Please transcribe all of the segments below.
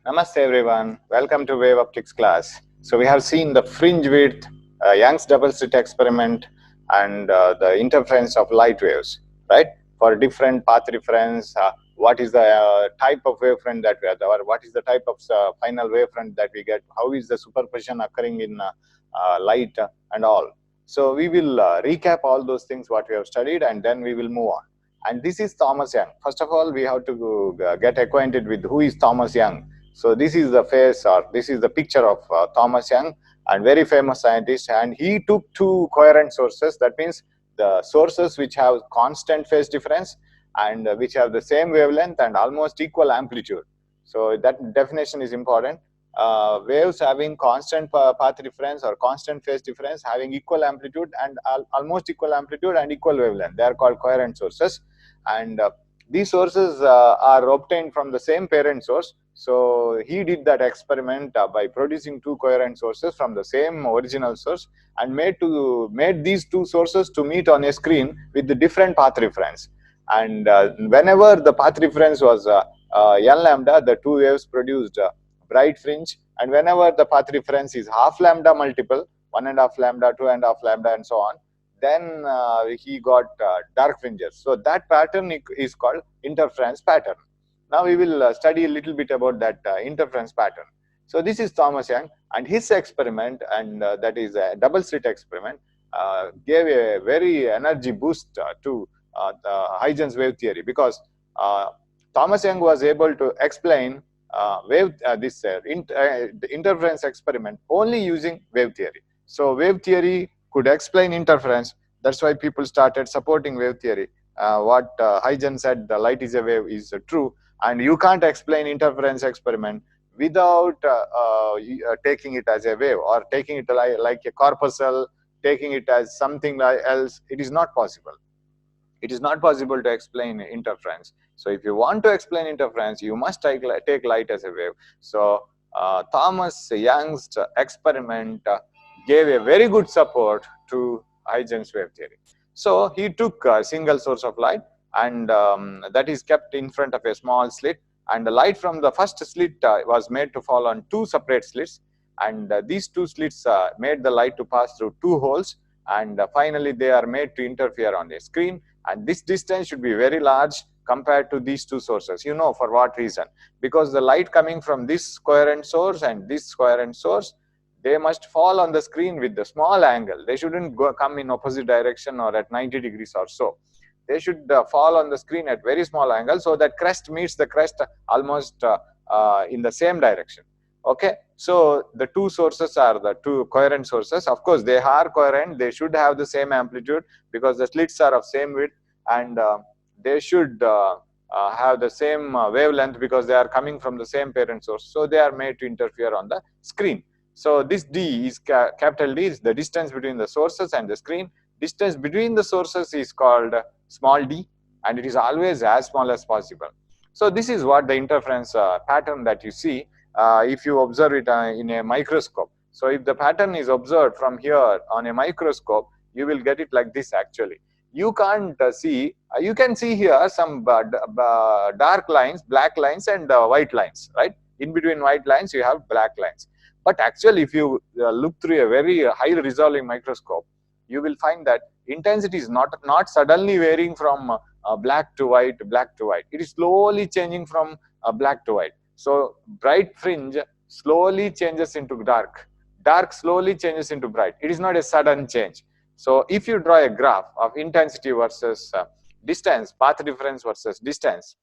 Namaste everyone, welcome to Wave Optics class. So we have seen the fringe width, Young's double slit experiment and the interference of light waves, right? For different path reference, what is the type of wavefront that we have, or what is the type of final wavefront that we get, how is the superposition occurring in light and all. So we will recap all those things what we have studied and then we will move on. And this is Thomas Young. First of all, we have to get acquainted with who is Thomas Young. So this is the face, or this is the picture of Thomas Young, and very famous scientist. And he took two coherent sources. That means the sources which have constant phase difference and which have the same wavelength and almost equal amplitude. So that definition is important. Waves having constant path difference or constant phase difference, having equal amplitude and almost equal amplitude and equal wavelength. They are called coherent sources. And these sources are obtained from the same parent source. So he did that experiment by producing two coherent sources from the same original source and made these two sources to meet on a screen with the different path reference. And whenever the path reference was n lambda, the two waves produced bright fringe, and whenever the path reference is half lambda multiple, 1.5 lambda, 2.5 lambda, and so on, then he got dark fringes. So that pattern is called interference pattern. Now we will study a little bit about that interference pattern. So this is Thomas Young, and his experiment, and that is a double slit experiment, gave a very energy boost to the Huygens wave theory, because Thomas Young was able to explain the interference experiment only using wave theory. So wave theory could explain interference. That's why people started supporting wave theory. What Huygens said, the light is a wave, is true, and you can't explain interference experiment without taking it as a wave or taking it like a corpuscle, taking it as something else. It is not possible. It is not possible to explain interference. So if you want to explain interference, you must take light as a wave. So Thomas Young's experiment gave a very good support to Huygens wave theory. So he took a single source of light, and that is kept in front of a small slit, and the light from the first slit was made to fall on two separate slits, and these two slits made the light to pass through two holes, and finally they are made to interfere on a screen. And this distance should be very large compared to these two sources. You know for what reason? Because the light coming from this coherent source and this coherent source, they must fall on the screen with the small angle. They shouldn't come in opposite direction or at 90 degrees or so. They should fall on the screen at very small angle, so that crest meets the crest almost in the same direction. Okay, so the two sources are the two coherent sources. Of course, they are coherent. They should have the same amplitude because the slits are of same width, and they should have the same wavelength because they are coming from the same parent source. So they are made to interfere on the screen. So this D is capital D is the distance between the sources and the screen. Distance between the sources is called small d, and it is always as small as possible. So this is what the interference pattern that you see if you observe it in a microscope. So if the pattern is observed from here on a microscope, you will get it like this actually. You can't see, you can see here some dark lines, black lines, and white lines, right? In between white lines, you have black lines. But actually, if you look through a very high resolving microscope, you will find that intensity is not suddenly varying from black to white, black to white. It is slowly changing from black to white. So bright fringe slowly changes into dark. Dark slowly changes into bright. It is not a sudden change. So if you draw a graph of intensity versus distance, path difference versus distance,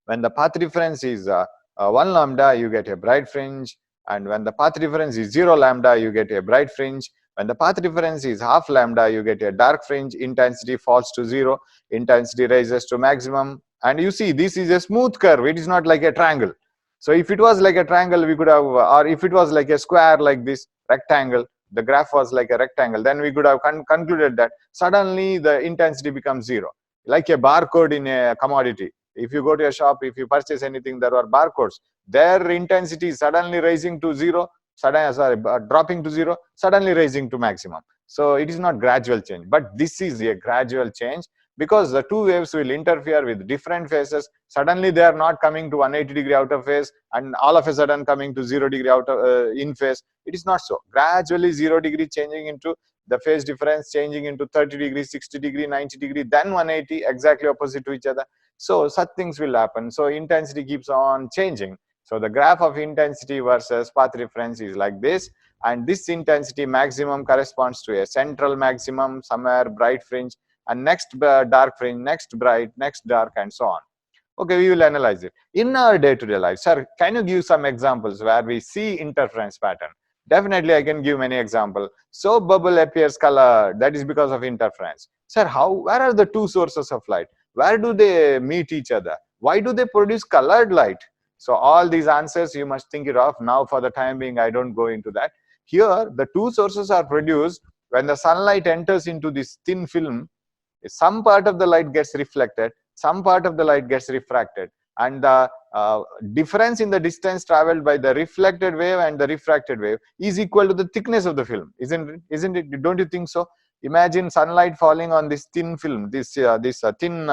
when the path difference is 1 lambda, you get a bright fringe, and when the path difference is 0 lambda, you get a bright fringe. When the path difference is half lambda, you get a dark fringe. Intensity falls to 0, intensity rises to maximum, and you see this is a smooth curve. It is not like a triangle. So if it was like a triangle, we could have, or if it was like a square like this, rectangle, the graph was like a rectangle, then we could have concluded that suddenly the intensity becomes 0, like a barcode in a commodity. If you go to a shop, if you purchase anything, there are barcodes. Their intensity is suddenly rising to 0, dropping to 0, suddenly rising to maximum. So it is not gradual change, but this is a gradual change because the two waves will interfere with different phases. Suddenly they are not coming to 180-degree out of phase and all of a sudden coming to 0-degree out of in phase. It is not so. Gradually 0-degree changing into the phase difference, changing into 30-degree, 60-degree, 90-degree, then 180, exactly opposite to each other. So such things will happen. So intensity keeps on changing. So the graph of intensity versus path reference is like this, and this intensity maximum corresponds to a central maximum, somewhere bright fringe, and next dark fringe, next bright, next dark, and so on. Okay, we will analyze it. In our day-to-day life, sir, can you give some examples where we see interference pattern? Definitely, I can give many examples. Soap bubble appears colored. That is because of interference. Sir, where are the two sources of light? Where do they meet each other? Why do they produce colored light? So all these answers you must think it of. Now, for the time being, I don't go into that. Here, the two sources are produced when the sunlight enters into this thin film. Some part of the light gets reflected, some part of the light gets refracted, and the difference in the distance traveled by the reflected wave and the refracted wave is equal to the thickness of the film, isn't it? Don't you think so? Imagine sunlight falling on this thin film, this thin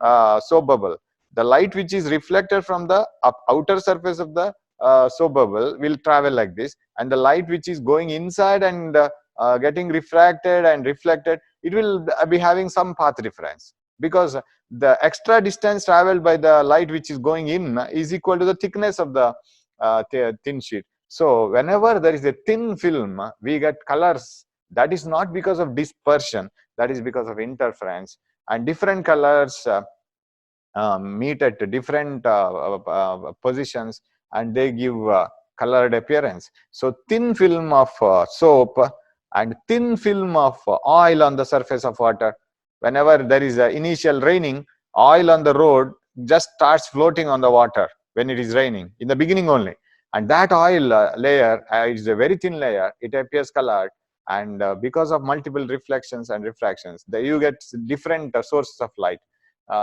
soap bubble. The light which is reflected from the outer surface of the soap bubble will travel like this, and the light which is going inside and getting refracted and reflected, it will be having some path difference, because the extra distance traveled by the light which is going in is equal to the thickness of the thin sheet. So whenever there is a thin film, we get colors. That is not because of dispersion, that is because of interference, and different colors meet at different positions, and they give colored appearance. So thin film of soap and thin film of oil on the surface of water. Whenever there is initial raining, oil on the road just starts floating on the water when it is raining, in the beginning only. And that oil layer is a very thin layer, it appears colored, and because of multiple reflections and refractions, you get different sources of light.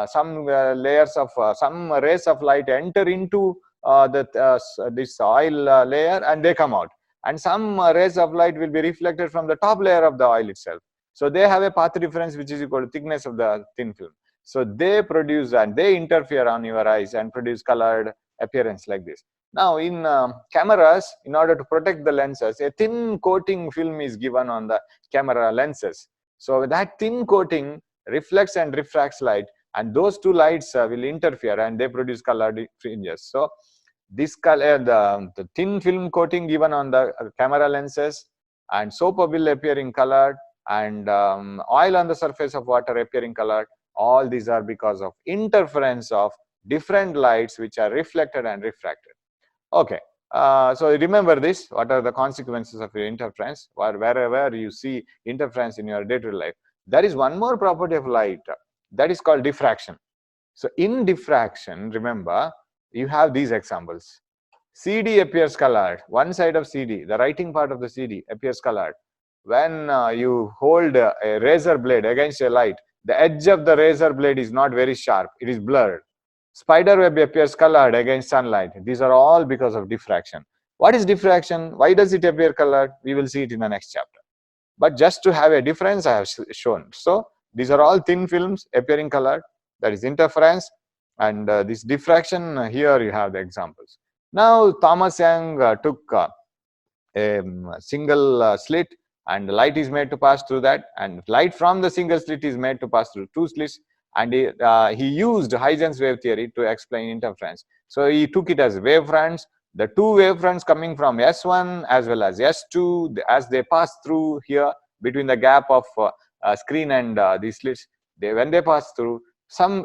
Some layers of some rays of light enter into this oil layer and they come out, and some rays of light will be reflected from the top layer of the oil itself. So they have a path difference which is equal to thickness of the thin film. So they produce and they interfere on your eyes and produce colored appearance like this. Now in cameras, in order to protect the lenses, a thin coating film is given on the camera lenses. So that thin coating reflects and refracts light, and those two lights will interfere and they produce colored fringes. So this color, the thin film coating given on the camera lenses, and soap bubble appearing colored, and oil on the surface of water appearing colored, all these are because of interference of different lights which are reflected and refracted. Okay, so remember this, what are the consequences of your interference, or wherever you see interference in your day-to-day life. There is one more property of light, that is called diffraction. So in diffraction, remember, you have these examples. CD appears colored. One side of CD, the writing part of the CD appears colored. When you hold a razor blade against a light, the edge of the razor blade is not very sharp, it is blurred. Spider web appears colored against sunlight. These are all because of diffraction. What is diffraction? Why does it appear colored? We will see it in the next chapter. But just to have a difference, I have shown. So these are all thin films appearing colored. That is interference. And this diffraction, here you have the examples. Now Thomas Young took a single slit, and light is made to pass through that, and light from the single slit is made to pass through two slits, and he used Huygens wave theory to explain interference. So he took it as wave fronts, the two wave fronts coming from S1 as well as S2, as they pass through here between the gap of screen and these slits, when they pass through,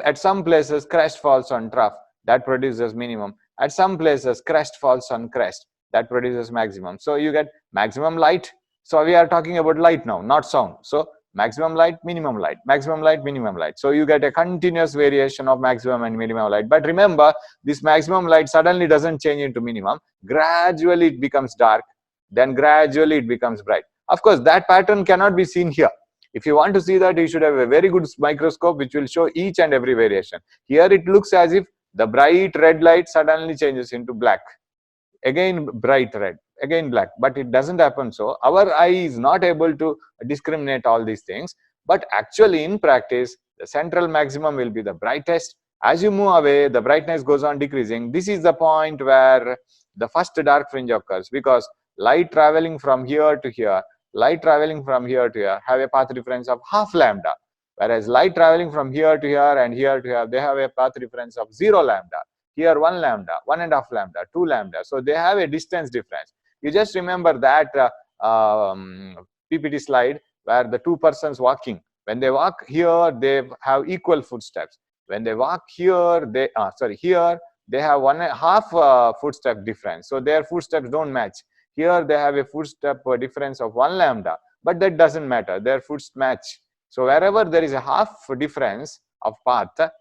at some places crest falls on trough, that produces minimum. At some places crest falls on crest, that produces maximum. So you get maximum light. So we are talking about light now, not sound. So maximum light, minimum light, maximum light, minimum light. So you get a continuous variation of maximum and minimum light. But remember, this maximum light suddenly doesn't change into minimum. Gradually it becomes dark, then gradually it becomes bright. Of course, that pattern cannot be seen here. If you want to see that, you should have a very good microscope which will show each and every variation. Here it looks as if the bright red light suddenly changes into black. Again bright red, again black, but it doesn't happen so. Our eye is not able to discriminate all these things. But actually in practice, the central maximum will be the brightest. As you move away, the brightness goes on decreasing. This is the point where the first dark fringe occurs, because light traveling from here to here, light traveling from here to here have a path difference of half lambda, whereas light traveling from here to here and here to here, they have a path difference of 0 lambda. Here 1 lambda, 1.5 lambda, 2 lambda. So they have a distance difference. You just remember that PPT slide where the two persons walking, when they walk here, they have equal footsteps. When they walk here, they here they have 1.5 footstep difference. So their footsteps don't match. Here they have a footstep difference of 1 lambda, but that doesn't matter. Their footsteps match. So wherever there is a half difference of path,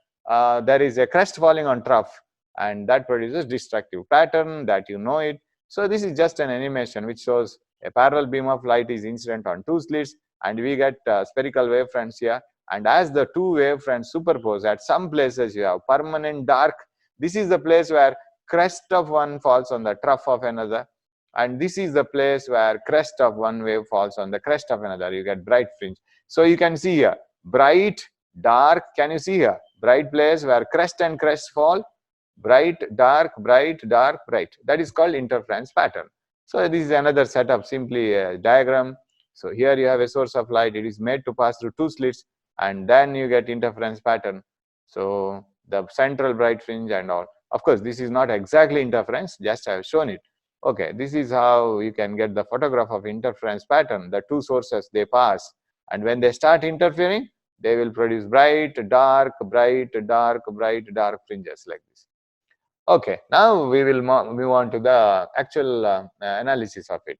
there is a crest falling on trough, and that produces destructive pattern, that you know it. So this is just an animation which shows a parallel beam of light is incident on two slits, and we get spherical wavefronts here. And as the two wavefronts superpose, at some places you have permanent dark. This is the place where crest of one falls on the trough of another, and this is the place where crest of one wave falls on the crest of another. You get bright fringe. So you can see here bright, dark. Can you see here bright place where crest and crest fall? Bright, dark, bright, dark, bright. That is called interference pattern. So this is another setup, simply a diagram. So here you have a source of light. It is made to pass through two slits, and then you get interference pattern. So the central bright fringe and all. Of course, this is not exactly interference, just I have shown it. Okay, this is how you can get the photograph of interference pattern. The two sources, they pass, and when they start interfering, they will produce bright, dark, bright, dark, bright, dark fringes like this. Okay, now we will move on to the actual analysis of it.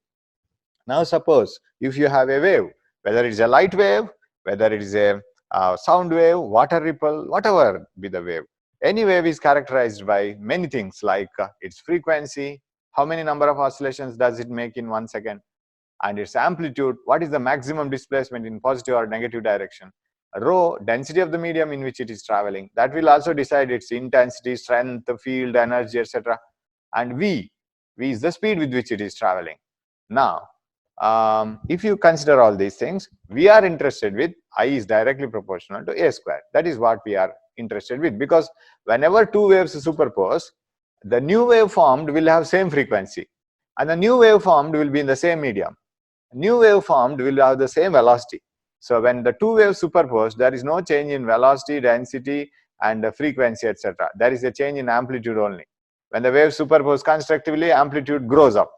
Now suppose if you have a wave, whether it is a light wave, whether it is a sound wave, water ripple, whatever be the wave, any wave is characterized by many things, like its frequency, how many number of oscillations does it make in 1 second, and its amplitude, what is the maximum displacement in positive or negative direction, rho, density of the medium in which it is traveling, that will also decide its intensity, strength, field, energy, etc. And v is the speed with which it is traveling. Now, if you consider all these things, we are interested with I is directly proportional to a square. That is what we are interested with, because whenever two waves superpose, the new wave formed will have same frequency, and the new wave formed will be in the same medium. New wave formed will have the same velocity. So when the two waves superpose, there is no change in velocity, density, and frequency, etc. There is a change in amplitude only. When the waves superpose constructively, amplitude grows up.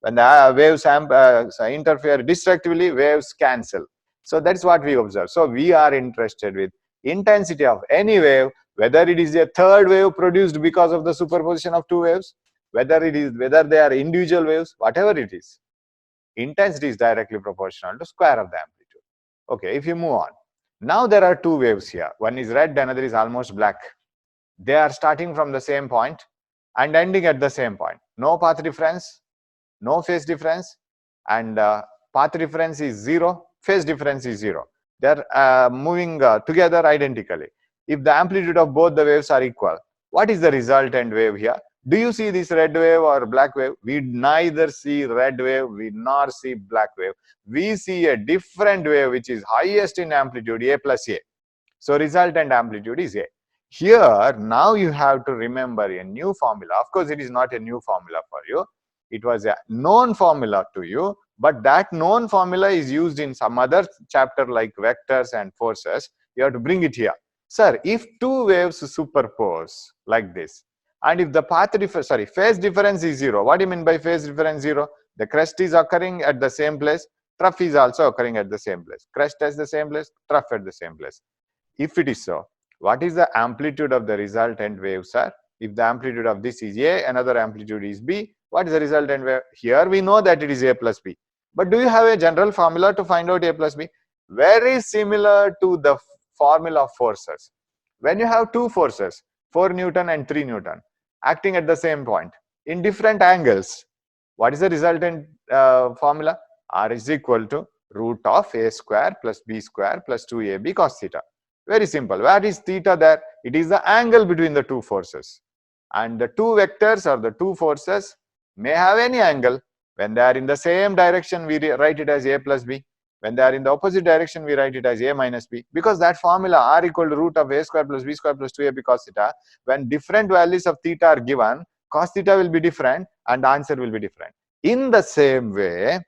When the waves interfere destructively, waves cancel. So that's what we observe. So we are interested with intensity of any wave, whether it is a third wave produced because of the superposition of two waves, whether they are individual waves, whatever it is. Intensity is directly proportional to square of the amplitude. Okay, if you move on. Now there are two waves here. One is red, another is almost black. They are starting from the same point and ending at the same point. No path difference, no phase difference, and path difference is 0, phase difference is 0. They are moving together identically. If the amplitude of both the waves are equal, what is the resultant wave here? Do you see this red wave or black wave? We neither see red wave, we nor see black wave. We see a different wave which is highest in amplitude, A plus A. So resultant amplitude is A. Here, now you have to remember a new formula. Of course, it is not a new formula for you. It was a known formula to you, but that known formula is used in some other chapter like vectors and forces. You have to bring it here. Sir, if two waves superpose like this, and if the phase difference is 0, what do you mean by phase difference 0? The crest is occurring at the same place, trough is also occurring at the same place. Crest at the same place, trough at the same place. If it is so, what is the amplitude of the resultant wave, sir? If the amplitude of this is A, another amplitude is B, what is the resultant wave? Here we know that it is A plus B. But do you have a general formula to find out A plus B? Very similar to the formula of forces. When you have two forces, 4 Newton and 3 Newton, acting at the same point in different angles, what is the resultant formula? R is equal to root of A square plus B square plus 2AB cos theta. Very simple. Where is theta there? It is the angle between the two forces. And the two vectors or the two forces may have any angle. When they are in the same direction, we write it as A plus B. When they are in the opposite direction, we write it as a minus b, because that formula r equal to root of a square plus b square plus 2ab cos theta, when different values of theta are given, cos theta will be different and the answer will be different. In the same way,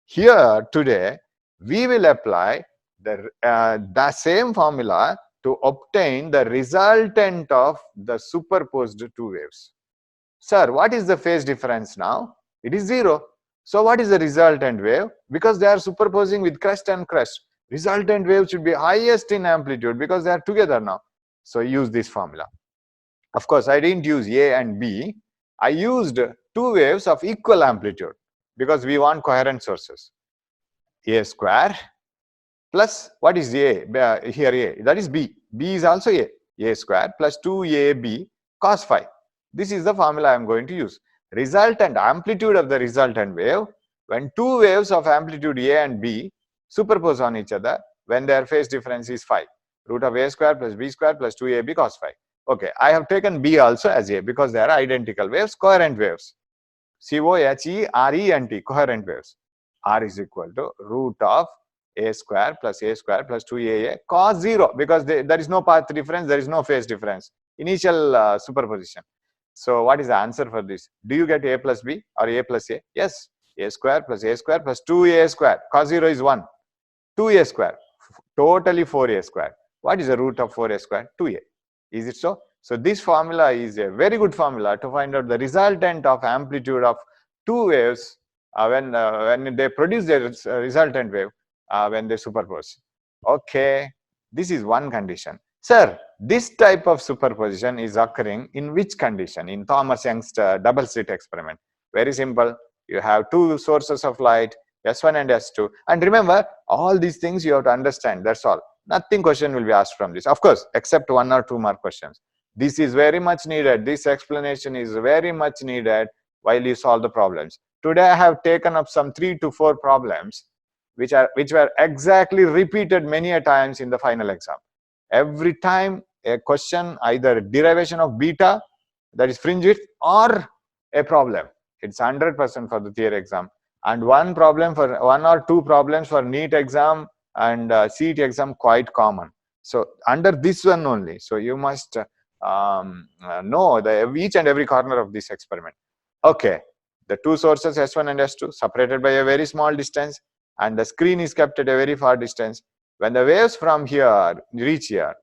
here today, we will apply the same formula to obtain the resultant of the superposed two waves. Sir, what is the phase difference now? It is 0. So what is the resultant wave? Because they are superposing with crest and crest, resultant wave should be highest in amplitude because they are together now. So use this formula. Of course, I didn't use A and B. I used two waves of equal amplitude because we want coherent sources. A square plus, what is A? Here A, that is B. B is also A. A square plus 2AB cos phi. This is the formula I am going to use. Resultant amplitude of the resultant wave, when two waves of amplitude A and B superpose on each other, when their phase difference is phi. Root of A square plus B square plus 2AB cos phi. Okay, I have taken B also as A because they are identical waves, coherent waves. COHERENT, coherent waves. R is equal to root of A square plus 2AA cos 0, because there is no path difference, there is no phase difference. Initial superposition. So what is the answer for this? Do you get A plus B or A plus A? Yes. A square plus 2A square. Cos 0 is 1. 2A square. Totally 4A square. What is the root of 4A square? 2A. Is it so? So this formula is a very good formula to find out the resultant of amplitude of two waves when they produce their resultant wave when they superpose. Okay, this is one condition. Sir, this type of superposition is occurring in which condition? In Thomas-Young's double slit experiment. Very simple. You have two sources of light, S1 and S2. And remember, all these things you have to understand. That's all. Nothing question will be asked from this. Of course, except 1 or 2 more questions. This is very much needed. This explanation is very much needed while you solve the problems. Today I have taken up some 3 to 4 problems which were exactly repeated many a times in the final exam. Every time a question, either derivation of beta, that is fringe width, or a problem. It's 100% for the theory exam, and one or two problems for NEET exam and CET exam quite common. So under this one only, so you must know each and every corner of this experiment. Okay, the two sources S1 and S2 separated by a very small distance, and the screen is kept at a very far distance. When the waves from here reach here,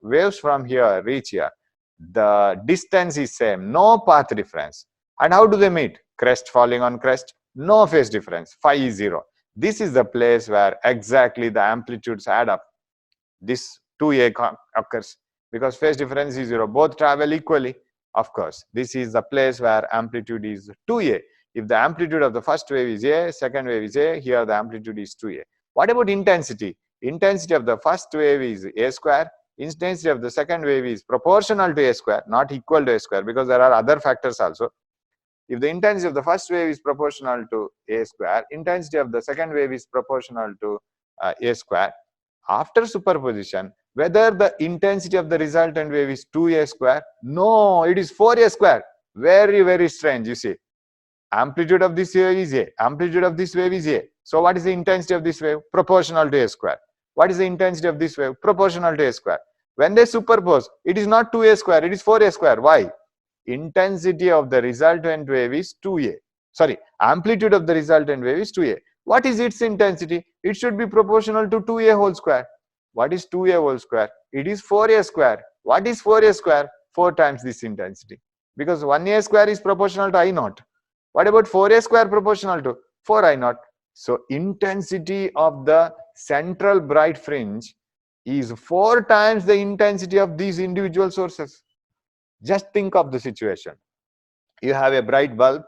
the distance is same, no path difference. And how do they meet? Crest falling on crest, no phase difference, phi is 0. This is the place where exactly the amplitudes add up. This 2A occurs because phase difference is 0. Both travel equally. Of course, this is the place where amplitude is 2A. If the amplitude of the first wave is A, second wave is A, here the amplitude is 2A. What about intensity? Intensity of the first wave is A square. Intensity of the second wave is proportional to A square, not equal to A square, because there are other factors also. If the intensity of the first wave is proportional to A square, intensity of the second wave is proportional to A square. After superposition, whether the intensity of the resultant wave is 2A square, no, it is 4A square. Very, very strange, you see. Amplitude of this wave is A, amplitude of this wave is A. So what is the intensity of this wave? Proportional to A square. What is the intensity of this wave? Proportional to A square. When they superpose, it is not 2A square, it is 4A square. Why? Intensity of the resultant wave is 2A. Sorry, amplitude of the resultant wave is 2A. What is its intensity? It should be proportional to 2A whole square. What is 2A whole square? It is 4A square. What is 4A square? 4 times this intensity. Because 1A square is proportional to I naught. What about 4A square proportional to 4 I naught? So intensity of the central bright fringe is 4 times the intensity of these individual sources. Just think of the situation. You have a bright bulb,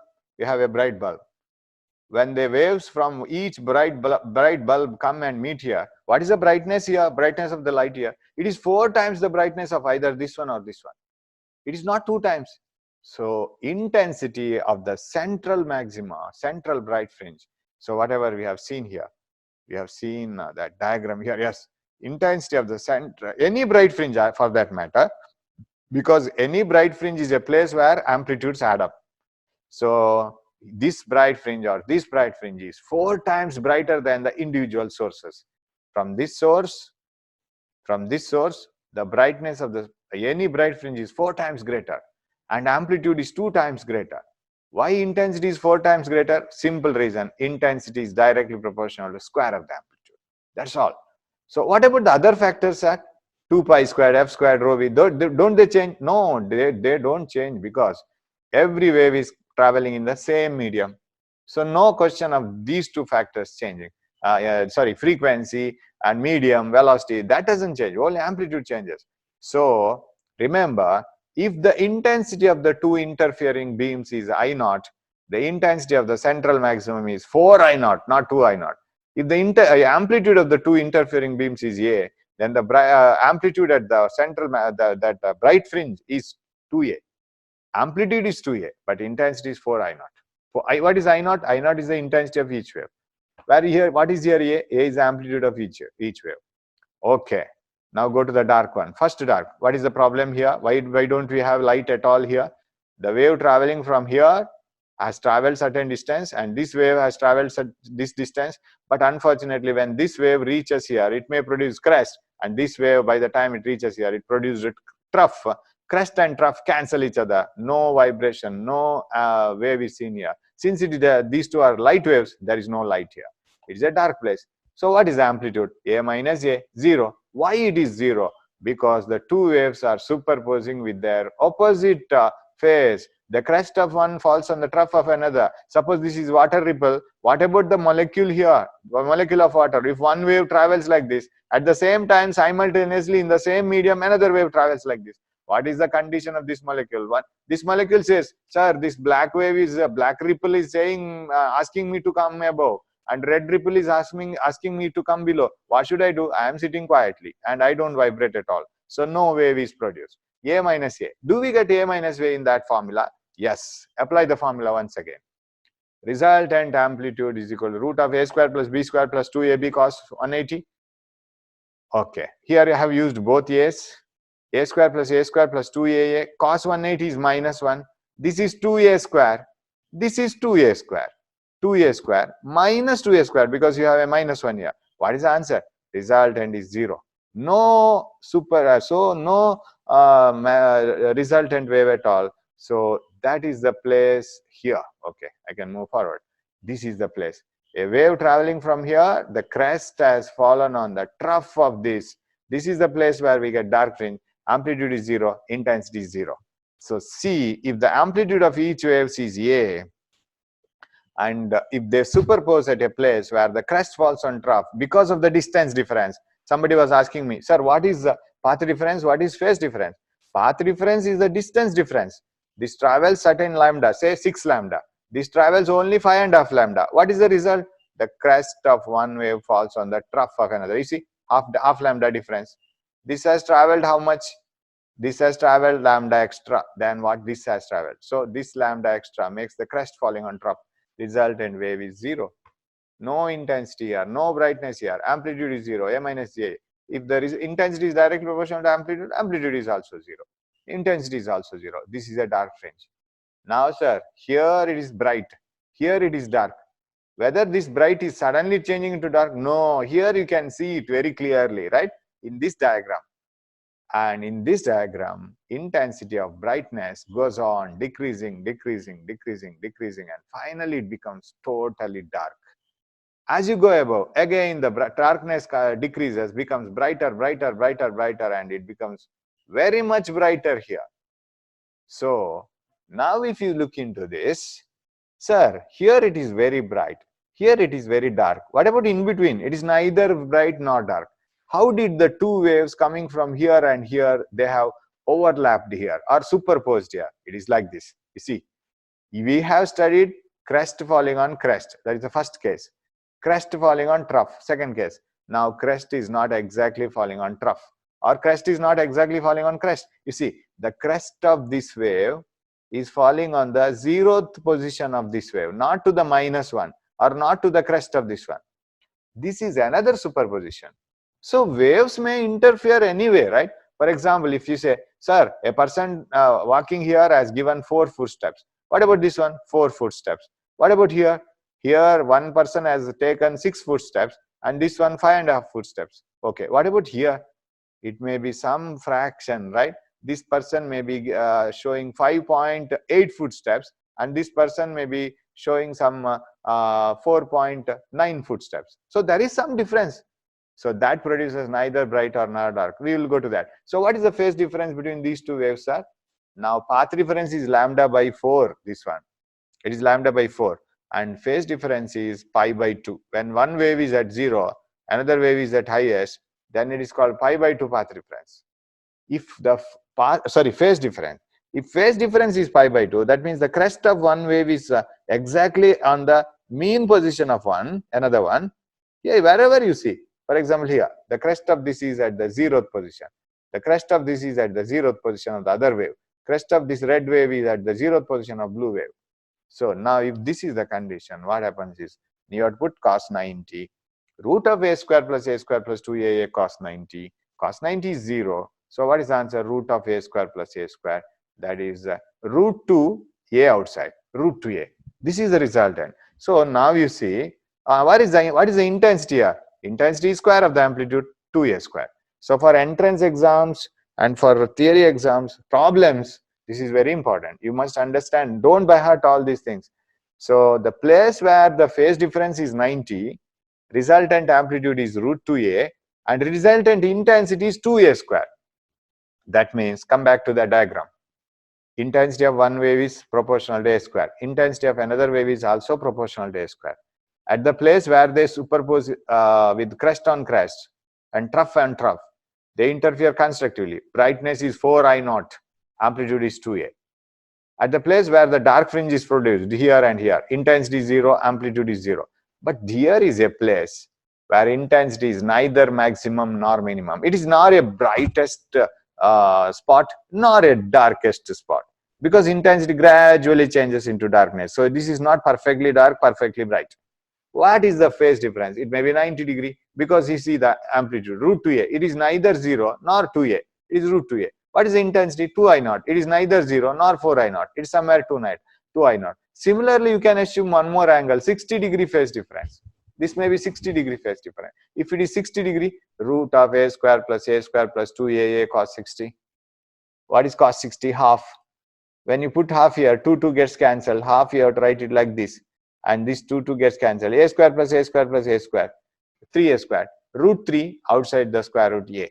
When the waves from each bright bulb come and meet here, what is the brightness here? Brightness of the light here. It is 4 times the brightness of either this one or this one. It is not 2 times. So intensity of the central maxima, central bright fringe. So whatever we have seen here, we have seen that diagram here. Yes, intensity of the center, any bright fringe for that matter, because any bright fringe is a place where amplitudes add up. So this bright fringe or this bright fringe is 4 times brighter than the individual sources. From this source, the brightness of any bright fringe is 4 times greater and amplitude is 2 times greater. Why intensity is 4 times greater? Simple reason, intensity is directly proportional to square of the amplitude. That's all. So what about the other factors, sir? 2 pi squared, f squared, rho v, don't they change? No, they don't change, because every wave is traveling in the same medium. So no question of these two factors changing. Frequency and medium, velocity, that doesn't change, only amplitude changes. So remember, if the intensity of the two interfering beams is I naught, the intensity of the central maximum is 4 I naught, not 2 I naught. If the amplitude of the two interfering beams is A, then the amplitude at the central, that bright fringe is 2A. Amplitude is 2A, but intensity is 4 I naught. What is I naught? I naught is the intensity of each wave. Where here, what is here A? A is the amplitude of each wave. Okay. Now go to the dark one. First dark. What is the problem here? Why don't we have light at all here? The wave traveling from here has traveled certain distance, and this wave has traveled this distance. But unfortunately, when this wave reaches here, it may produce crest, and this wave, by the time it reaches here, it produces a trough. Crest and trough cancel each other. No vibration, no wave is seen here. Since these two are light waves, there is no light here. It is a dark place. So what is the amplitude? A minus A, 0. Why it is 0? Because the two waves are superposing with their opposite phase. The crest of one falls on the trough of another. Suppose this is water ripple. What about the molecule here? The molecule of water. If one wave travels like this, at the same time, simultaneously in the same medium, another wave travels like this. What is the condition of this molecule? This molecule says, sir, this black wave is black ripple is saying, asking me to come above, and red ripple is asking me to come below. What should I do? I am sitting quietly and I don't vibrate at all. So no wave is produced. A minus A. Do we get A minus A in that formula? Yes. Apply the formula once again. Resultant amplitude is equal to root of A square plus B square plus 2AB cos 180. Okay. Here I have used both A's. A square plus 2AA. Cos 180 is minus 1. This is 2A square. This is 2A square. 2A square minus 2A square, because you have a minus 1 here. What is the answer? Resultant is 0. No resultant wave at all. So that is the place here. Okay, I can move forward. This is the place. A wave traveling from here, the crest has fallen on the trough of this. This is the place where we get dark fringe. Amplitude is 0, intensity is 0. So see, if the amplitude of each wave is A, and if they superpose at a place where the crest falls on trough because of the distance difference. Somebody was asking me, sir, what is the path difference? What is phase difference? Path difference is the distance difference. This travels certain lambda, say 6 lambda. This travels only 5.5 lambda. What is the result? The crest of one wave falls on the trough of another. You see, half lambda difference. This has traveled how much? This has traveled lambda extra than what this has traveled. So this lambda extra makes the crest falling on trough. Resultant wave is 0. No intensity here, no brightness here. Amplitude is 0, A minus A. If there is intensity is directly proportional to amplitude, amplitude is also 0. Intensity is also 0. This is a dark fringe. Now, sir, here it is bright. Here it is dark. Whether this bright is suddenly changing into dark? No. Here you can see it very clearly, right? In this diagram. And in this diagram, intensity of brightness goes on decreasing, decreasing, decreasing, decreasing, and finally it becomes totally dark. As you go above, again the darkness decreases, becomes brighter, brighter, brighter, brighter, and it becomes very much brighter here. So now if you look into this, sir, here it is very bright, here it is very dark. What about in between? It is neither bright nor dark. How did the two waves coming from here and here, they have overlapped here or superposed here? It is like this. You see, we have studied crest falling on crest. That is the first case. Crest falling on trough, second case. Now crest is not exactly falling on trough, or crest is not exactly falling on crest. You see, the crest of this wave is falling on the 0th position of this wave, not to the minus 1 or not to the crest of this one. This is another superposition. So waves may interfere anyway, right? For example, if you say, sir, a person walking here has given 4 footsteps. What about this one? 4 footsteps. What about here? Here one person has taken 6 footsteps. and this one 5.5 footsteps. Okay, what about here? It may be some fraction, right? This person may be showing 5.8 footsteps, and this person may be showing some 4.9 footsteps. So there is some difference. So that produces neither bright or nor dark. We will go to that. So what is the phase difference between these two waves, sir? Now path difference is lambda by 4, this one. It is lambda by 4. And phase difference is pi by 2. When one wave is at 0, another wave is at highest, then it is called pi by 2 path difference. If the phase difference. If phase difference is pi by 2, that means the crest of one wave is exactly on the mean position of another one. Yeah, wherever you see. For example, here, the crest of this is at the 0th position. The crest of this is at the 0th position of the other wave. Crest of this red wave is at the 0th position of blue wave. So now if this is the condition, what happens is you have to put cos 90, root of a square plus 2a cos 90. Cos 90 is 0. So what is the answer? Root of a square plus a square. That is root 2 a outside, root 2a. This is the resultant. So now you see, what is the intensity here? Intensity is square of the amplitude, 2a square. So for entrance exams and for theory exams, problems, this is very important. You must understand, don't by heart all these things. So the place where the phase difference is 90, resultant amplitude is root 2a, and resultant intensity is 2a square. That means, come back to the diagram. Intensity of one wave is proportional to a square. Intensity of another wave is also proportional to a square. At the place where they superpose with crest on crest and trough, they interfere constructively. Brightness is 4I0, amplitude is 2a. At the place where the dark fringe is produced, here and here, intensity is 0, amplitude is 0. But here is a place where intensity is neither maximum nor minimum. It is not a brightest spot nor a darkest spot, because intensity gradually changes into darkness. So this is not perfectly dark, perfectly bright. What is the phase difference? It may be 90 degree, because you see the amplitude, root 2a. It is neither 0 nor 2a. It is root 2a. What is the intensity? 2I0. It is neither 0 nor 4I0. It is somewhere 2I0. Similarly, you can assume one more angle, 60 degree phase difference. This may be 60 degree phase difference. If it is 60 degree, root of a square plus 2aa cos 60. What is cos 60? Half. When you put half here, 2 gets cancelled. Half you have to write it like this. And this 2 gets cancelled. A square plus a square plus a square. 3a square. Root 3 outside the square root a.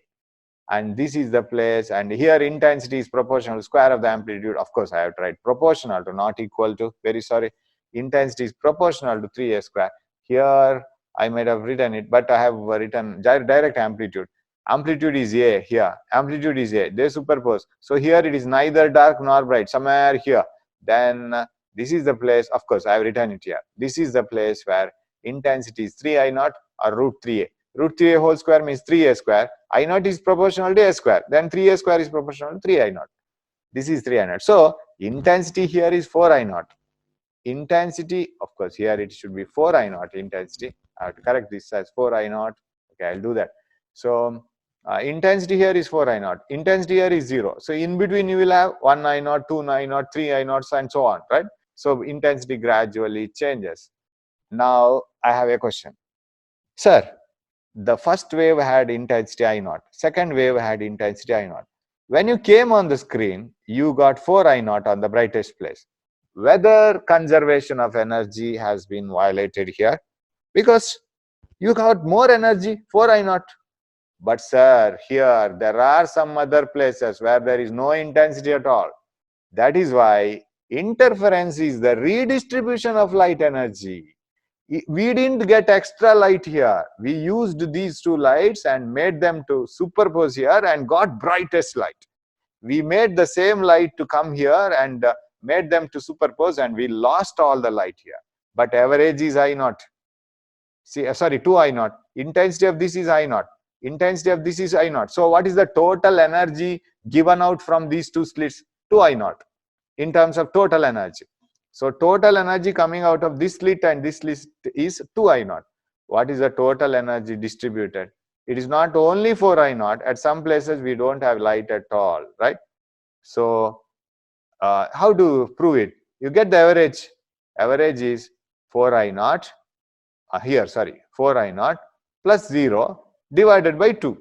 And this is the place. And here intensity is proportional to square of the amplitude. Of course, I have tried proportional to, not equal to. Very sorry. Intensity is proportional to 3a square. Here I might have written it, but I have written direct amplitude. Amplitude is a here. Amplitude is a. They superpose. So here it is neither dark nor bright. Somewhere here. Then this is the place. Of course, I have written it here. This is the place where intensity is 3I0 or root 3a. Root 3a whole square means 3a square. I0 is proportional to a square. Then 3a square is proportional to 3I0. This is 3I0. So intensity here is 4I0. Intensity, of course, here it should be 4I0 intensity. I have to correct this as 4I0. Okay, I'll do that. So intensity here is 4I0. Intensity here is 0. So in between you will have 1I0, 2I0, 3I0, and so on, right? So intensity gradually changes. Now I have a question. Sir, the first wave had intensity I0. Second wave had intensity I0. When you came on the screen, you got 4I0 on the brightest place. Whether conservation of energy has been violated here, because you got more energy, 4I0. But sir, here there are some other places where there is no intensity at all. That is why interference is the redistribution of light energy. We didn't get extra light here. We used these two lights and made them to superpose here and got brightest light. We made the same light to come here and made them to superpose, and we lost all the light here. But average is I0. See, sorry, 2I0. Intensity of this is I0. Intensity of this is I0. So what is the total energy given out from these two slits? 2I0 in terms of total energy. So total energy coming out of this slit and this slit is 2I0. What is the total energy distributed? It is not only 4I0. At some places we don't have light at all, right? So how to prove it? You get the average. Average is 4I0. Here, sorry, 4I0 plus 0 divided by 2.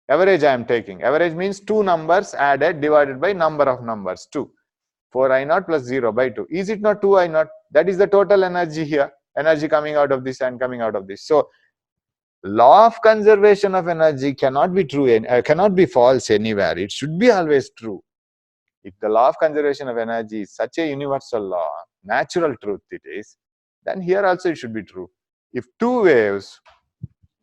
Average I am taking. Average means two numbers added divided by number of numbers, 2. 4I0 plus 0 by 2. Is it not 2I0? That is the total energy here. Energy coming out of this and coming out of this. So, law of conservation of energy cannot be true, cannot be false anywhere. It should be always true. If the law of conservation of energy is such a universal law, natural truth it is, then here also it should be true. If two waves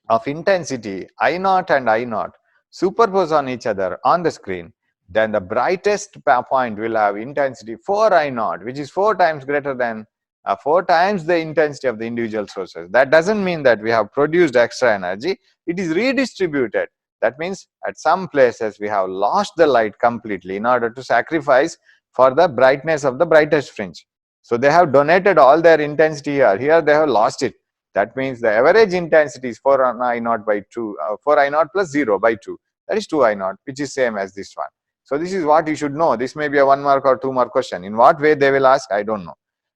of intensity I0 and I0 superpose on each other on the screen, then the brightest point will have intensity 4I0, which is 4 times greater than 4 times the intensity of the individual sources. That doesn't mean that we have produced extra energy. It is redistributed. That means at some places we have lost the light completely in order to sacrifice for the brightness of the brightest fringe. So they have donated all their intensity here. Here they have lost it. That means the average intensity is 4I0 by 2, 4I0 plus 0 by 2. That is 2I0, which is same as this one. So this is what you should know. This may be a 1 mark or 2 mark question. In what way they will ask, I don't know.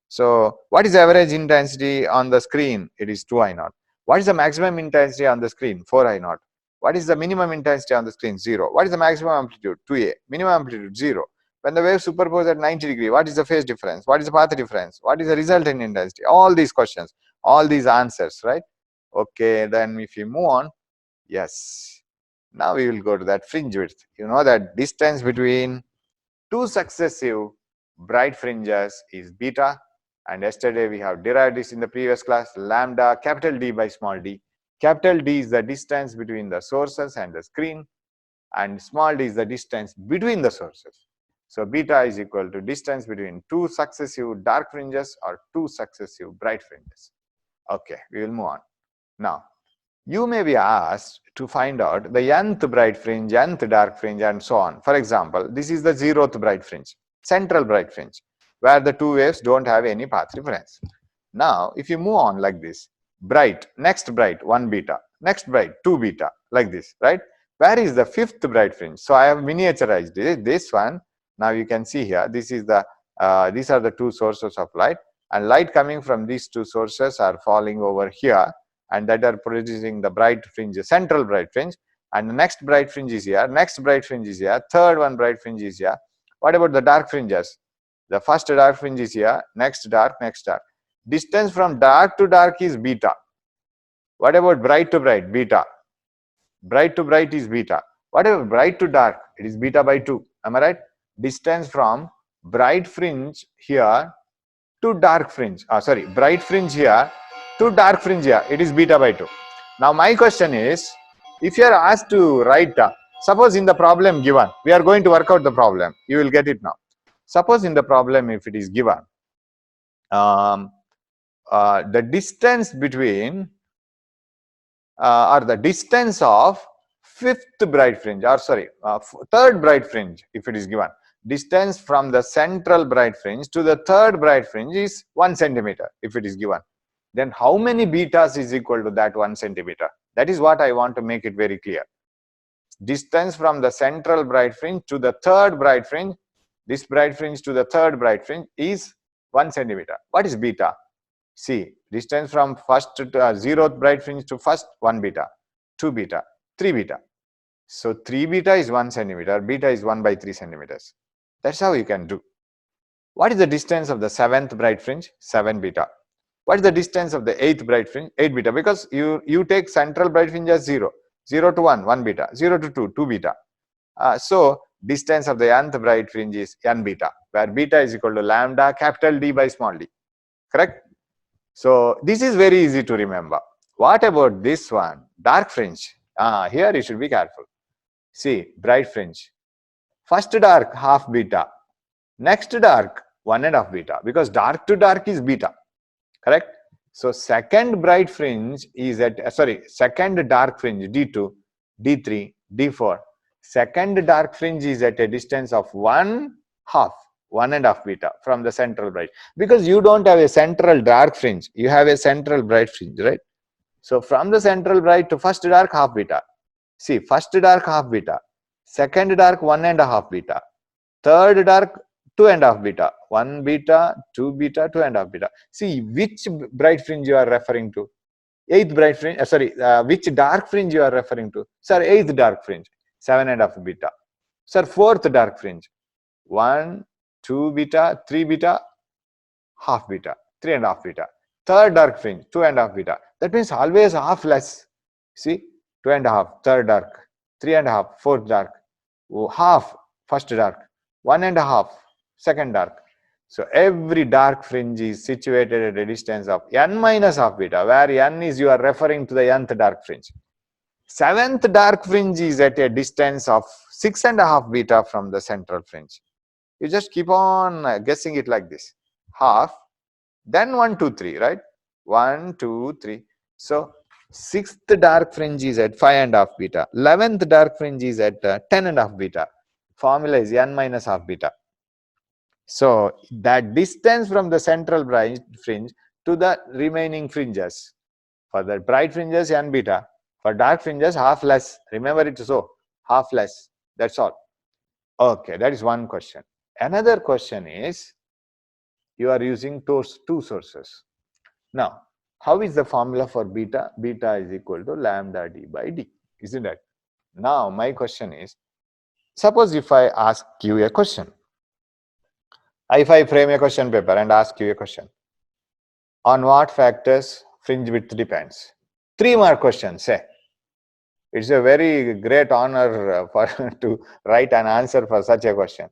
So what is the average intensity on the screen? It is 2I0. What is the maximum intensity on the screen? 4I0. What is the minimum intensity on the screen? 0. What is the maximum amplitude? 2A. Minimum amplitude? 0. When the waves superpose at 90 degrees, what is the phase difference? What is the path difference? What is the resultant intensity? All these questions, all these answers, right? Okay, then if you move on, yes. Now we will go to that fringe width. You know that distance between two successive bright fringes is beta, and yesterday we have derived this in the previous class, lambda capital D by small d. Capital D is the distance between the sources and the screen, and small d is the distance between the sources. So beta is equal to distance between two successive dark fringes or two successive bright fringes. Okay, we will move on. Now, you may be asked to find out the nth bright fringe, nth dark fringe, and so on. For example, this is the 0th bright fringe, central bright fringe, where the two waves don't have any path difference. Now, if you move on like this, bright, next bright, 1 beta, next bright, 2 beta, like this, right? Where is the 5th bright fringe? So I have miniaturized this one. Now you can see here, this is the these are the two sources of light, and light coming from these two sources are falling over here, and that are producing the bright fringe, central bright fringe, and the next bright fringe is here, next bright fringe is here, third one bright fringe is here. What about the dark fringes? The first dark fringe is here, next dark, next dark. Distance from dark to dark is beta. What about bright to bright? Beta. Bright to bright is beta. What about bright to dark? It is beta by 2. Am I right? Distance from bright fringe here to dark fringe, bright fringe here to dark fringe here, it is beta by 2. Now my question is, if you are asked to write, suppose in the problem given, we are going to work out the problem, you will get it now. Suppose in the problem, if it is given, the distance between or the distance of 5th bright fringe, or third bright fringe, if it is given, distance from the central bright fringe to the third bright fringe is 1 centimeter, if it is given. Then how many betas is equal to that 1 centimeter? That is what I want to make it very clear. Distance from the central bright fringe to the third bright fringe, this bright fringe to the third bright fringe is 1 centimeter. What is beta? See, distance from first to 0th bright fringe to first, 1 beta, 2 beta, 3 beta. So 3 beta is 1 centimeter, beta is 1 by 3 centimeters. That's how you can do. What is the distance of the 7th bright fringe? 7 beta. What is the distance of the 8th bright fringe? 8 beta, because you take central bright fringe as 0. 0 to 1, 1 beta. 0 to 2, 2 beta. So distance of the nth bright fringe is n beta, where beta is equal to lambda capital D by small d. Correct? So this is very easy to remember. What about this one? Dark fringe. Here you should be careful. See, bright fringe. First dark, half beta. Next dark, 1.5 beta, because dark to dark is beta. Correct? So second bright fringe is at, second dark fringe, D2, D3, D4. Second dark fringe is at a distance of 1.5 beta from the central bright. Because you don't have a central dark fringe, you have a central bright fringe, right? So from the central bright to first dark, half beta. See, first dark, half beta. Second dark, 1.5 beta. Third dark, 2.5 beta. 1 beta, 2 beta, 2.5 beta. See which bright fringe you are referring to. Eighth bright fringe, which dark fringe you are referring to? Sir, eighth dark fringe, 7.5 beta. Sir, fourth dark fringe, 1, 2 beta, 3 beta, half beta, 3.5 beta. Third dark fringe, 2.5 beta. That means always half less. See, 2.5, third dark, 3.5, fourth dark, half, first dark, 1.5, second dark. So every dark fringe is situated at a distance of n minus half beta, where n is you are referring to the nth dark fringe. Seventh dark fringe is at a distance of 6.5 beta from the central fringe. You just keep on guessing it like this. Half, then 1, 2, 3, right? 1, 2, 3. So sixth dark fringe is at 5.5 beta. 11th dark fringe is at 10.5 beta. Formula is n minus half beta. So that distance from the central bright fringe to the remaining fringes. For the bright fringes, n beta. For dark fringes, half less. Remember it so, half less. That's all. Okay, that is one question. Another question is, you are using two sources. Now, how is the formula for beta? Beta is equal to lambda d by d, isn't it? Now, my question is, suppose if I ask you a question, if I frame a question paper and ask you a question, on what factors fringe width depends? 3 more questions, say. It's a very great honor for to write an answer for such a question.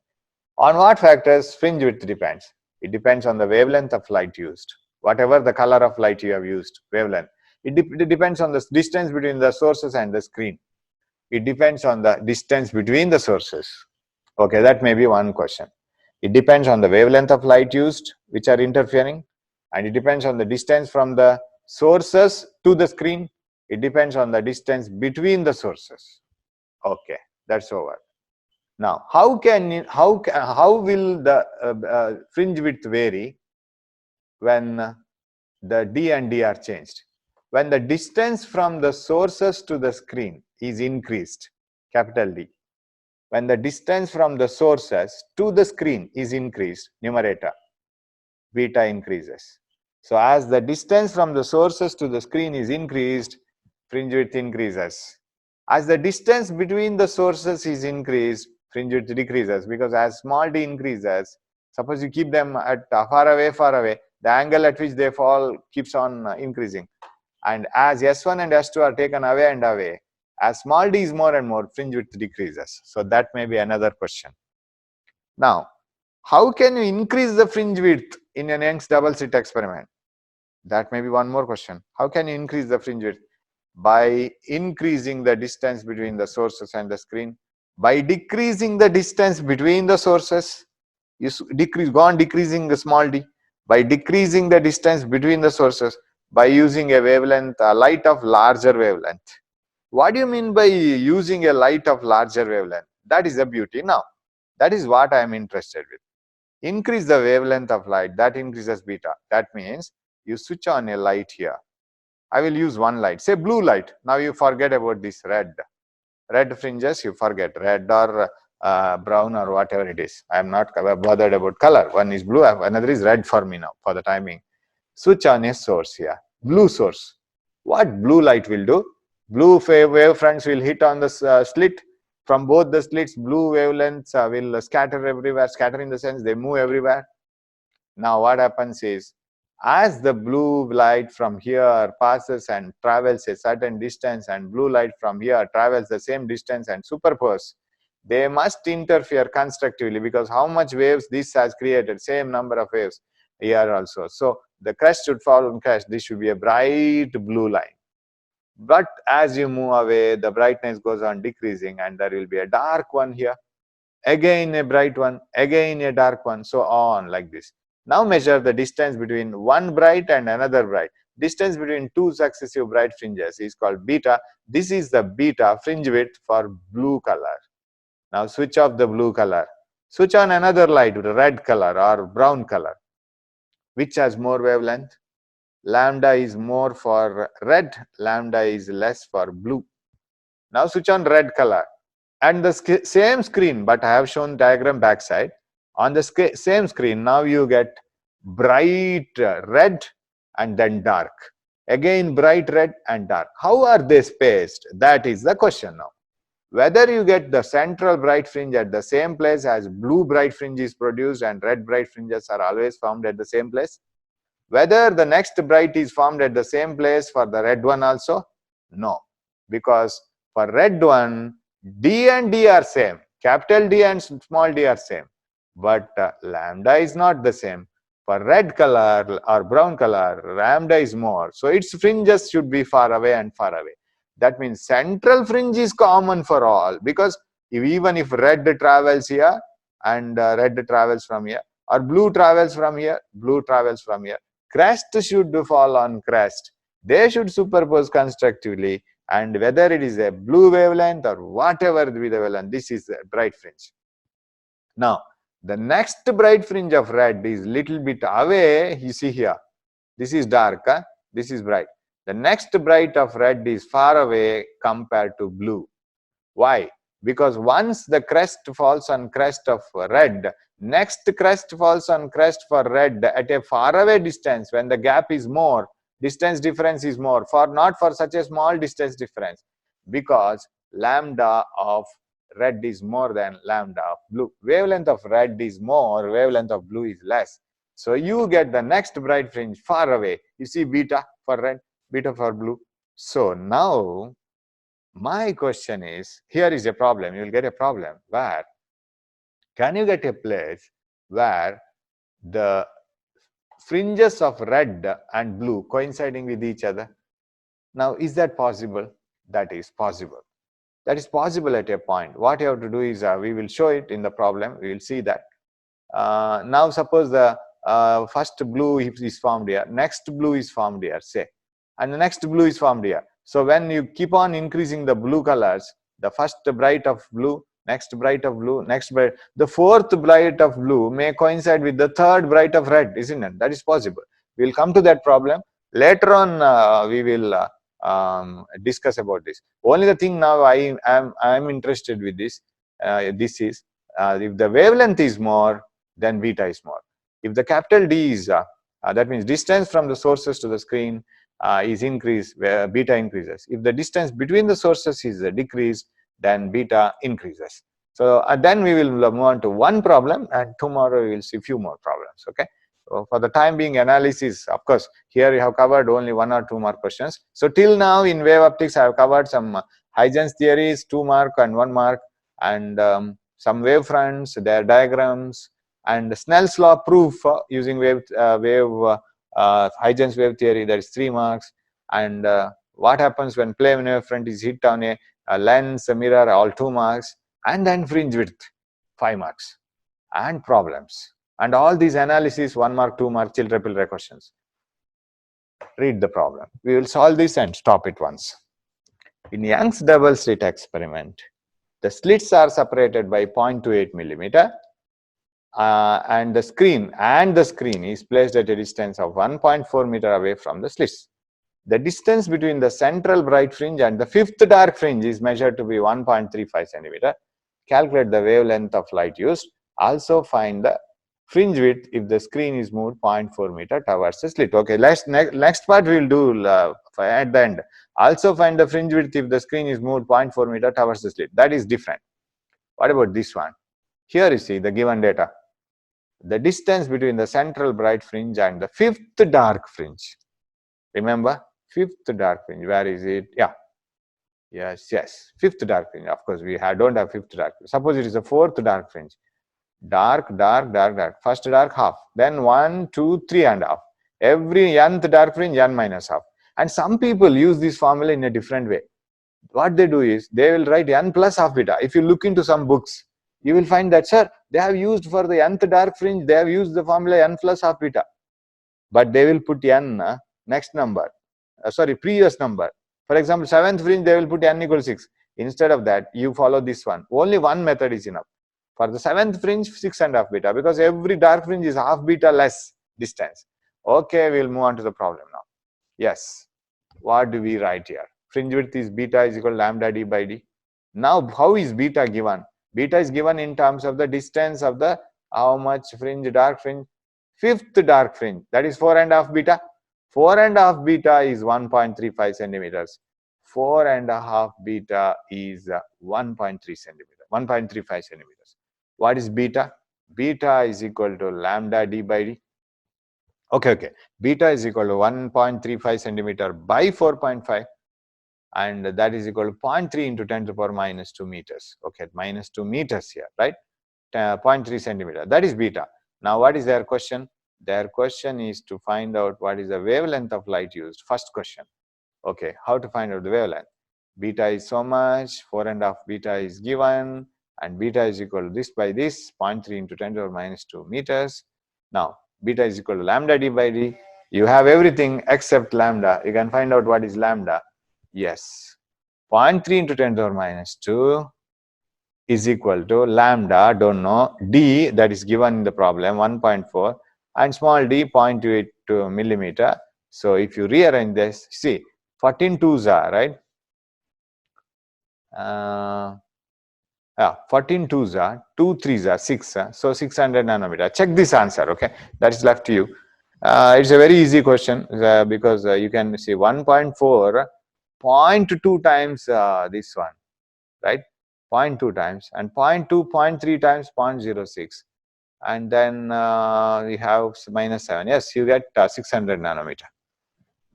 On what factors fringe width depends? It depends on the wavelength of light used. Whatever the color of light you have used, wavelength. It depends on the distance between the sources and the screen. It depends on the distance between the sources. Okay, that may be one question. It depends on the wavelength of light used, which are interfering, and it depends on the distance from the sources to the screen. It depends on the distance between the sources. Okay, that's over. Now, how will the fringe width vary when the D and D are changed? When the distance from the sources to the screen is increased, capital D. When the distance from the sources to the screen is increased, numerator, beta increases. So as the distance from the sources to the screen is increased, fringe width increases. As the distance between the sources is increased, fringe width decreases, because as small d increases, suppose you keep them at far away, the angle at which they fall keeps on increasing. And as S1 and S2 are taken away and away, as small d is more and more, fringe width decreases. So that may be another question. Now, how can you increase the fringe width in an Young's double slit experiment? That may be one more question. How can you increase the fringe width? By increasing the distance between the sources and the screen. By decreasing the distance between the sources, you go on decreasing the small d. By decreasing the distance between the sources, by using a wavelength, a light of larger wavelength. What do you mean by using a light of larger wavelength? That is the beauty. Now, that is what I am interested with. Increase the wavelength of light, that increases beta. That means you switch on a light here. I will use one light, say blue light. Now you forget about this red fringes, you forget red or brown or whatever it is. I am not bothered about color. One is blue, another is red for me now for the timing. Switch on a source here, blue source. What blue light will do? Blue wave fronts will hit on the slit. From both the slits, blue wavelengths will scatter everywhere. Scatter in the sense they move everywhere. Now what happens is, as the blue light from here passes and travels a certain distance, and blue light from here travels the same distance and superpose, they must interfere constructively, because how much waves this has created, same number of waves here also. So the crest should fall on crest. This should be a bright blue line. But as you move away, the brightness goes on decreasing, and there will be a dark one here, again a bright one, again a dark one, so on like this. Now measure the distance between one bright and another bright. Distance between two successive bright fringes is called beta. This is the beta fringe width for blue color. Now switch off the blue color. Switch on another light with red color or brown color. Which has more wavelength? Lambda is more for red, lambda is less for blue. Now switch on red color. And the same screen, but I have shown diagram backside. On the same screen, now you get bright red and then dark. Again, bright red and dark. How are they spaced? That is the question now. Whether you get the central bright fringe at the same place as blue bright fringe is produced and red bright fringes are always formed at the same place. Whether the next bright is formed at the same place for the red one also? No. Because for red one, D and D are same. Capital D and small d are same. But lambda is not the same. For red color or brown color, lambda is more. So its fringes should be far away and far away. That means central fringe is common for all, because even if red travels here and red travels from here, or blue travels from here, blue travels from here, crest should fall on crest. They should superpose constructively, and whether it is a blue wavelength or whatever be the wavelength, this is a bright fringe. Now, the next bright fringe of red is little bit away. You see here, this is dark, this is bright. The next bright of red is far away compared to blue. Why? Because once the crest falls on crest of red, next crest falls on crest for red at a far away distance. When the gap is more, distance difference is more, not for such a small distance difference, because lambda of red is more than lambda of blue. Wavelength of red is more, wavelength of blue is less. So you get the next bright fringe far away. You see beta for red, beta for blue. So now my question is, here is a problem. You will get a problem where, can you get a place where the fringes of red and blue coinciding with each other? Now, is that possible? That is possible. That is possible at a point. What you have to do is, we will show it in the problem. We will see that. Now, suppose the first blue is formed here, next blue is formed here, say, and the next blue is formed here. So when you keep on increasing the blue colors, the first bright of blue, next bright of blue, next bright, the fourth bright of blue may coincide with the third bright of red, isn't it? That is possible. We will come to that problem. Later on, we will discuss about this. Only the thing now I am interested with this, this is, if the wavelength is more, then beta is more. If the capital D is, that means distance from the sources to the screen is increased, where beta increases. If the distance between the sources is decreased, then beta increases. So then we will move on to one problem, and tomorrow we will see few more problems. Okay. So for the time being, analysis, of course, here we have covered only 1 or 2 more questions. So till now in wave optics, I have covered some Huygens theories, 2 mark and 1 mark, and some wave fronts, their diagrams, and Snell's law proof using Huygens wave theory, that is 3 marks, and what happens when plane wavefront is hit on a lens, a mirror, all 2 marks, and then fringe width, 5 marks, and problems. And all these analysis, 1 mark, 2 mark, children questions. Read the problem. We will solve this and stop it once. In Young's double slit experiment, the slits are separated by 0.28 millimeter, and the screen is placed at a distance of 1.4 meter away from the slits. The distance between the central bright fringe and the fifth dark fringe is measured to be 1.35 centimeter. Calculate the wavelength of light used. Also find the fringe width if the screen is moved 0.4 meter towards the slit. Okay, next part we will do at the end. Also find the fringe width if the screen is moved 0.4 meter towards the slit. That is different. What about this one? Here you see the given data. The distance between the central bright fringe and the fifth dark fringe. Remember, fifth dark fringe, where is it? Yeah. Yes, fifth dark fringe. Of course, we don't have fifth dark fringe. Suppose it is a fourth dark fringe. Dark, dark, dark, dark. First dark, half. Then 1, 2, 3 and half. Every nth dark fringe, n minus half. And some people use this formula in a different way. What they do is, they will write n plus half beta. If you look into some books, you will find that, sir, they have used for the nth dark fringe, they have used the formula n plus half beta. But they will put n next number, previous number. For example, 7th fringe, they will put n equals 6. Instead of that, you follow this one. Only one method is enough. For the 7th fringe, 6.5 beta, because every dark fringe is half beta less distance. Okay, we will move on to the problem now. Yes, what do we write here? Fringe width is beta is equal to lambda d by d. Now, how is beta given? Beta is given in terms of the distance of the how much fringe, dark fringe? Fifth dark fringe, that is 4.5 beta. 4.5 beta is 1.35 centimeters. 4.5 beta is 1.3 centimeter, 1.35 centimeters. What is beta? Beta is equal to lambda d by d. Okay. Beta is equal to 1.35 centimeter by 4.5, and that is equal to 0.3 into 10 to the power minus 2 meters. Okay, minus 2 meters here, right? 0.3 centimeter. That is beta. Now, what is their question? Their question is to find out what is the wavelength of light used. First question. Okay, how to find out the wavelength? Beta is so much, 4.5 beta is given, and beta is equal to this by this, 0.3 into 10 to the power minus 2 meters. Now, beta is equal to lambda d by d. You have everything except lambda. You can find out what is lambda. Yes, 0.3 into 10 to the power minus 2 is equal to lambda, don't know, d, that is given in the problem, 1.4, and small d, 0.28 millimeter. So if you rearrange this, see, 14 twos are, right? 14 twos are, 2 threes are 6, so 600 nanometer. Check this answer, okay? That is left to you. It's a very easy question because you can see 1.4, 0.2 times this one, right? 0.2 times, and 0.2, 0.3 times 0.06, and then we have minus 7. Yes, you get 600 nanometer.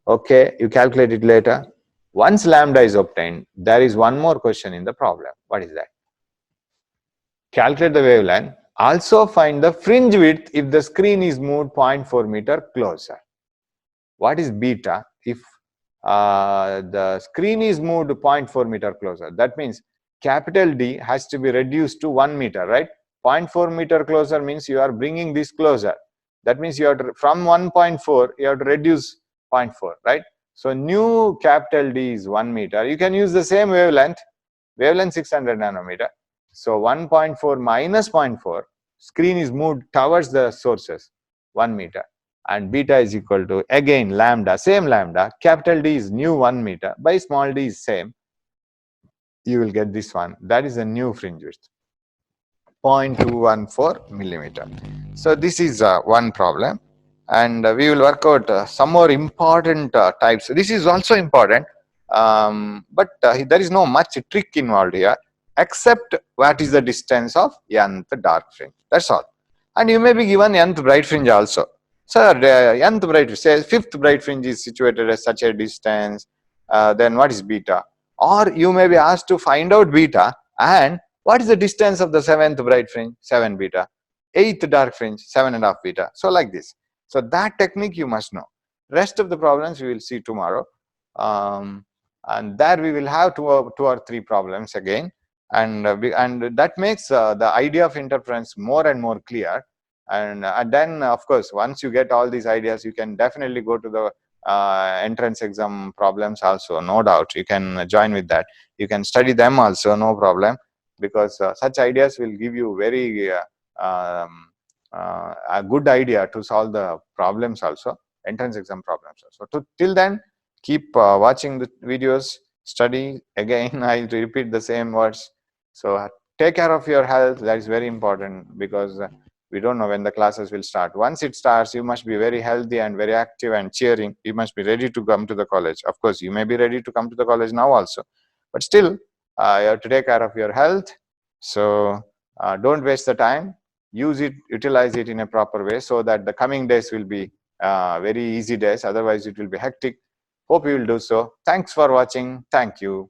Okay, you calculate it later. Once lambda is obtained, there is one more question in the problem. What is that? Calculate the wavelength. Also find the fringe width if the screen is moved 0.4 meter closer. What is beta? If the screen is moved 0.4 meter closer, that means capital D has to be reduced to 1 meter, right? 0.4 meter closer means you are bringing this closer. That means you have to, from 1.4, you have to reduce 0.4, right? So new capital D is 1 meter. You can use the same wavelength 600 nanometer. So 1.4 minus 0.4, screen is moved towards the sources, 1 meter. And beta is equal to, again, lambda, same lambda, capital D is new 1 meter, by small d is same. You will get this one. That is a new fringe width, 0.214 millimeter. So this is one problem, and we will work out some more important types. This is also important, but there is no much trick involved here, except what is the distance of nth dark fringe. That's all. And you may be given nth bright fringe also. Sir, nth bright fringe, say fifth bright fringe is situated at such a distance, then what is beta? Or you may be asked to find out beta, and what is the distance of the seventh bright fringe? 7 beta. Eighth dark fringe, 7.5 beta. So like this. So that technique you must know. Rest of the problems we will see tomorrow. And there we will have two or three problems again. And that makes the idea of interference more and more clear. And then, of course, once you get all these ideas, you can definitely go to the entrance exam problems also, no doubt. You can join with that. You can study them also, no problem, because such ideas will give you very a good idea to solve the problems also, entrance exam problems also. Till then, keep watching the videos, study. Again, I'll repeat the same words. So take care of your health. That is very important, because we don't know when the classes will start. Once it starts, you must be very healthy and very active and cheering. You must be ready to come to the college. Of course, you may be ready to come to the college now also, but still, you have to take care of your health. So don't waste the time. Use it, utilize it in a proper way, so that the coming days will be very easy days. Otherwise, it will be hectic. Hope you will do so. Thanks for watching. Thank you.